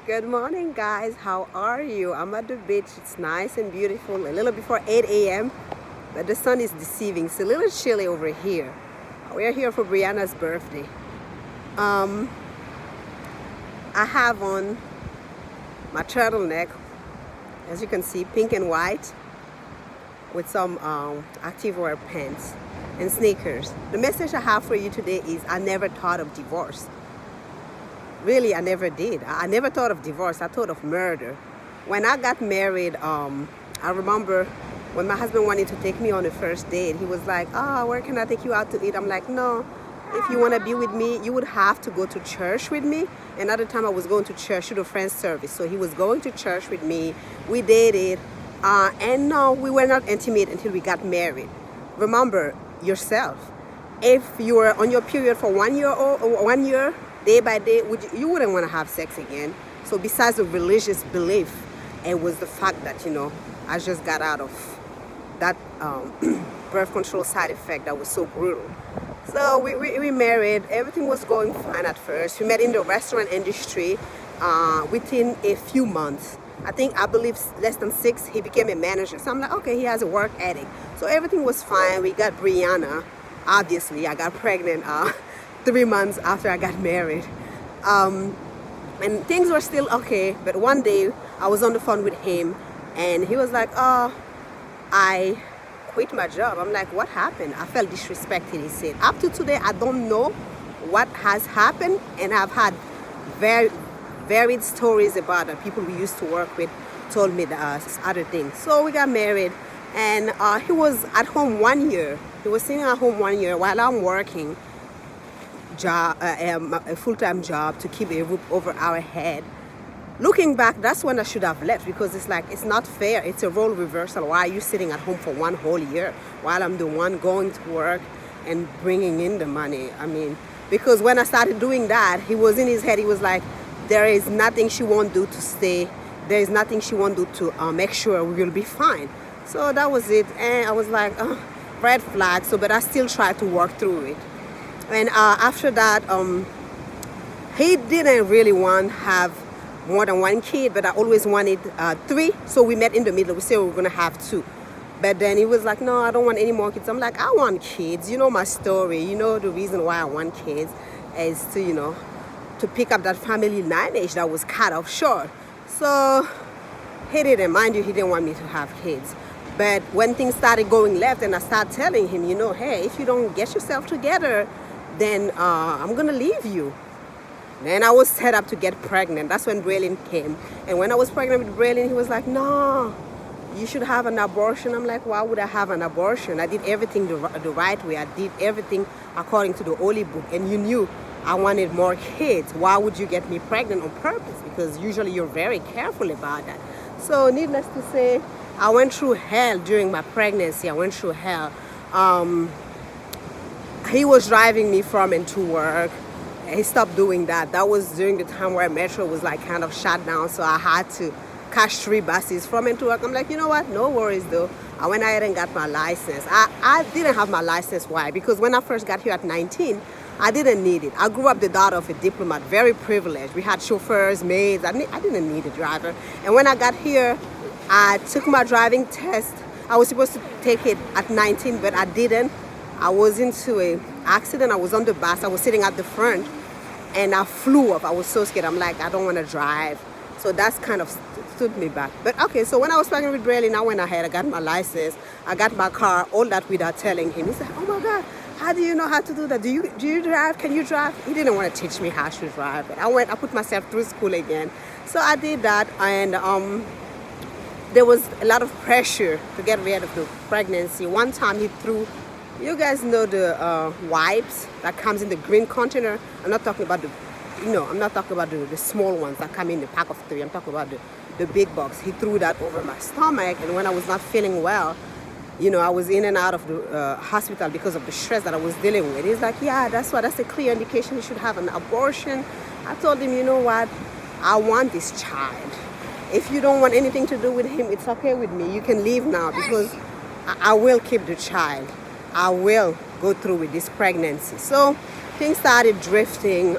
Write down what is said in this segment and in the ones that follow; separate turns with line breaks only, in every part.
Good morning, guys. How are you? I'm at the beach. It's nice and beautiful. A little before 8 a.m., but the sun is deceiving. It's a little chilly over here. We're here for Brianna's birthday. Um, I have on my turtleneck, as you can see, pink and white, with some activewear pants and sneakers. The message I have for you today is I never thought of divorce. Really, I never did. I never thought of divorce. I thought of murder. When I got married, I remember when my husband wanted to take me on the first date, he was like, where can I take you out to eat? I'm like, no, if you want to be with me, you would have to go to church with me. And at the time I was going to church to the friend's service. So he was going to church with me. We dated. And no, we were not intimate until we got married. Remember yourself. If you were on your period for 1 year or 1 year, day by day, you wouldn't want to have sex again. So besides the religious belief, it was the fact that, I just got out of that birth control side effect that was so brutal. So we married. Everything was going fine at first. We met in the restaurant industry within a few months. I believe less than 6, he became a manager. So I'm like, okay, he has a work ethic. So everything was fine. We got Brianna. Obviously, I got pregnant 3 months after I got married. And things were still okay. But one day I was on the phone with him and he was like, I quit my job. I'm like, what happened? I felt disrespected, he said. Up to today, I don't know what has happened. And I've had very varied stories about the people we used to work with told me other things. So we got married and he was at home 1 year. He was sitting at home 1 year while I'm working a full-time job to keep a roof over our head. Looking back, that's when I should have left, because it's like, it's not fair. It's a role reversal. Why are you sitting at home for 1 whole year while I'm the one going to work and bringing in the money? I mean, because when I started doing that, he was in his head, he was like, there is nothing she won't do to stay. There is nothing she won't do to make sure we will be fine. So that was it. And I was like, red flag. So, but I still tried to work through it. And after that, he didn't really want to have more than 1 kid, but I always wanted 3. So we met in the middle. We said we were going to have 2. But then he was like, no, I don't want any more kids. I'm like, I want kids. You know my story. You know the reason why I want kids is to, to pick up that family lineage that was cut off short. So he didn't, mind you, he didn't want me to have kids. But when things started going left and I started telling him, hey, if you don't get yourself together, then I'm going to leave you. Then I was set up to get pregnant. That's when Braylon came. And when I was pregnant with Braylon, he was like, no, you should have an abortion. I'm like, why would I have an abortion? I did everything the right way. I did everything according to the Holy Book. And you knew I wanted more kids. Why would you get me pregnant on purpose? Because usually you're very careful about that. So needless to say, I went through hell during my pregnancy. I went through hell. He was driving me from and to work. He stopped doing that. That was during the time where Metro was like kind of shut down. So I had to catch 3 buses from and to work. I'm like, you know what? No worries though. I went ahead and got my license. I didn't have my license. Why? Because when I first got here at 19, I didn't need it. I grew up the daughter of a diplomat, very privileged. We had chauffeurs, maids. I didn't need a driver. And when I got here, I took my driving test. I was supposed to take it at 19, but I didn't. I was into an accident. I was on the bus. I was sitting at the front and I flew off. I was so scared. I'm like, I don't want to drive. So that's kind of stood me back. But okay, so when I was pregnant with Braylon, I went ahead. I got my license. I got my car, all that without telling him. He said, oh my God, how do you know how to do that? Do you drive? Can you drive? He didn't want to teach me how to drive. But I put myself through school again. So I did that. And there was a lot of pressure to get rid of the pregnancy. One time he threw, you guys know the wipes that comes in the green container. I'm not talking about the small ones that come in the pack of 3. I'm talking about the big box. He threw that over my stomach, and when I was not feeling well, I was in and out of the hospital because of the stress that I was dealing with. He's like, yeah, that's a clear indication you should have an abortion. I told him, you know what? I want this child. If you don't want anything to do with him, it's okay with me. You can leave now, because I will keep the child. I will go through with this pregnancy. So things started drifting.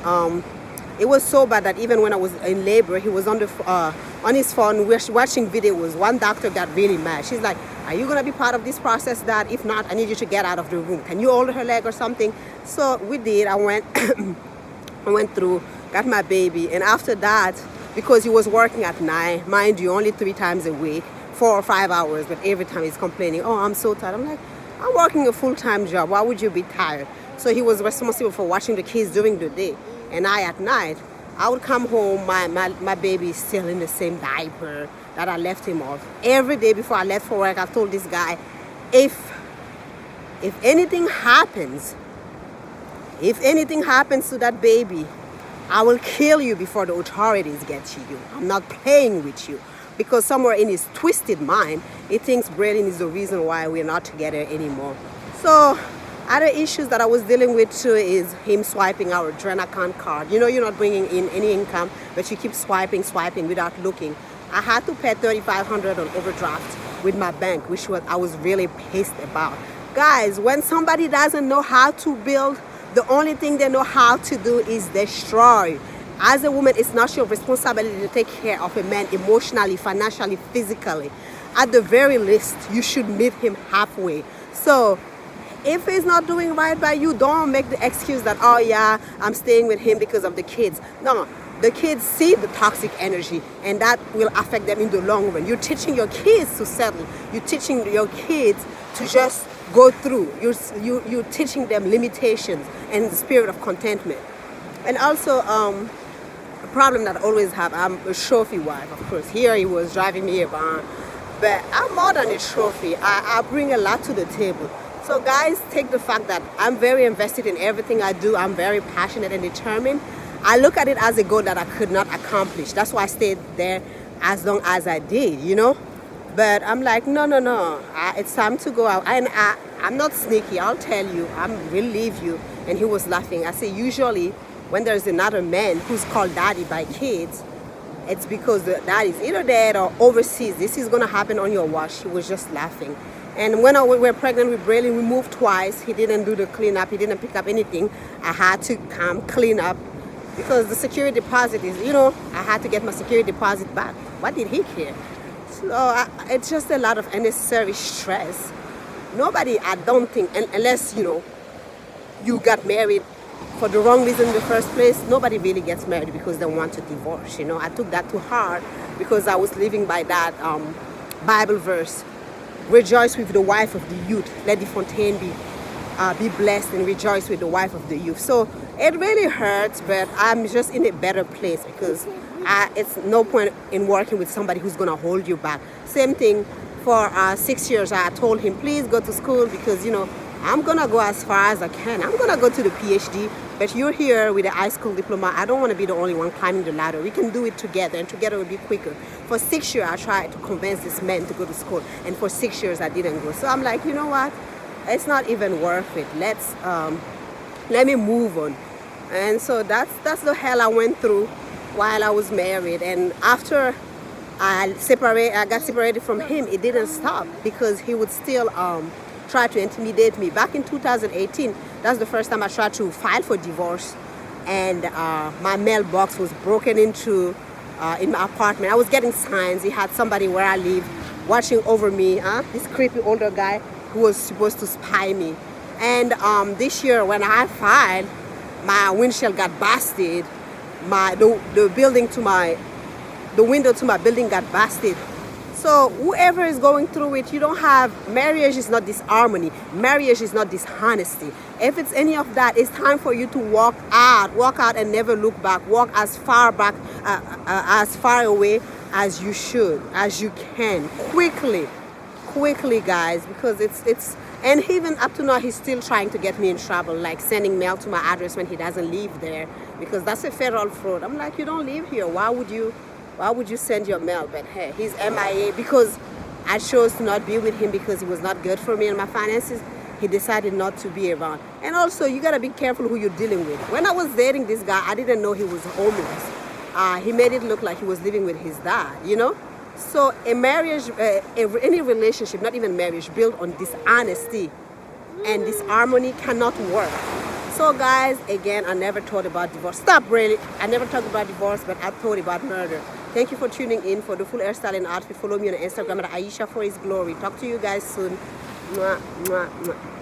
It was so bad that even when I was in labor, he was on his phone watching videos. One doctor got really mad. She's like, "Are you gonna be part of this process, Dad? If not, I need you to get out of the room. Can you hold her leg or something?" So we did. I went, I went through, got my baby, and after that, because he was working at night, mind you, only 3 times a week, 4 or 5 hours, but every time he's complaining, "Oh, I'm so tired." I'm like, "I'm working a full-time job. Why would you be tired?" So he was responsible for watching the kids during the day. And I, at night, I would come home, my baby is still in the same diaper that I left him off. Every day before I left for work, I told this guy, if anything happens to that baby, I will kill you before the authorities get to you. I'm not playing with you. Because somewhere in his twisted mind, he thinks Braylon is the reason why we're not together anymore. So other issues that I was dealing with too is him swiping our Drenacon card. You know, you're not bringing in any income, but you keep swiping without looking. I had to pay $3,500 on overdraft with my bank, which I was really pissed about. Guys, when somebody doesn't know how to build, the only thing they know how to do is destroy. As a woman, it's not your responsibility to take care of a man emotionally, financially, physically. At the very least, you should meet him halfway. So if he's not doing right by you, don't make the excuse that, "Oh yeah, I'm staying with him because of the kids." No, the kids see the toxic energy, and that will affect them in the long run. You're teaching your kids to settle. You're teaching your kids to just go through. You're teaching them limitations and the spirit of contentment. And also, a problem that I always have, I'm a trophy wife, of course. Here he was driving me around, but I'm more than a trophy. I bring a lot to the table. So guys, take the fact that I'm very invested in everything I do. I'm very passionate and determined. I look at it as a goal that I could not accomplish. That's why I stayed there as long as I did, you know. But I'm like, no. It's time to go out. And I'm not sneaky. I'll tell you. I will leave you. And he was laughing. I say, usually when there's another man who's called daddy by kids, it's because the daddy's either dead or overseas. This is going to happen on your watch. He was just laughing. And when we were pregnant with Braylon, we moved twice. He didn't do the cleanup. He didn't pick up anything. I had to come clean up because the security deposit is, you know, I had to get my security deposit back. What did he care? So it's just a lot of unnecessary stress. Nobody, I don't think, unless, you know, you got married for the wrong reason in the first place, nobody really gets married because they want to divorce, you know. I took that to heart because I was living by that Bible verse. Rejoice with the wife of the youth. Let the fontaine be blessed and rejoice with the wife of the youth. So it really hurts, but I'm just in a better place because it's no point in working with somebody who's going to hold you back. Same thing for 6 years. I told him, please go to school because, you know, I'm going to go as far as I can. I'm going to go to the PhD, but you're here with a high school diploma. I don't want to be the only one climbing the ladder. We can do it together, and together we'll be quicker. For 6 years, I tried to convince this man to go to school, and for 6 years, I didn't go. So I'm like, you know what? It's not even worth it. Let me move on. And so that's the hell I went through while I was married. And after I got separated from him, it didn't stop because he would still try to intimidate me. Back in 2018, that's the first time I tried to file for divorce, and my mailbox was broken into in my apartment. I was getting signs. He had somebody where I live watching over me, this creepy older guy who was supposed to spy me. And this year when I filed, my windshield got busted. The window to my building got busted. So whoever is going through it, you don't have, marriage is not disharmony. Marriage is not dishonesty. If it's any of that, it's time for you to walk out and never look back. Walk as far away as you should, as you can, quickly, guys, because it's, and even up to now, he's still trying to get me in trouble, like sending mail to my address when he doesn't live there, because that's a federal fraud. I'm like, you don't live here. Why would you send your mail? But hey, he's MIA because I chose to not be with him because he was not good for me and my finances. He decided not to be around. And also, you gotta be careful who you're dealing with. When I was dating this guy, I didn't know he was homeless. He made it look like he was living with his dad, you know? So a marriage, any relationship, not even marriage, built on dishonesty and disharmony cannot work. So guys, again, I never thought about divorce. Stop, really. I never talked about divorce, but I thought about murder. Thank you for tuning in. For the full hairstyle and outfit, follow me on Instagram at Aisha for His Glory. Talk to you guys soon. Mwah, mwah, mwah.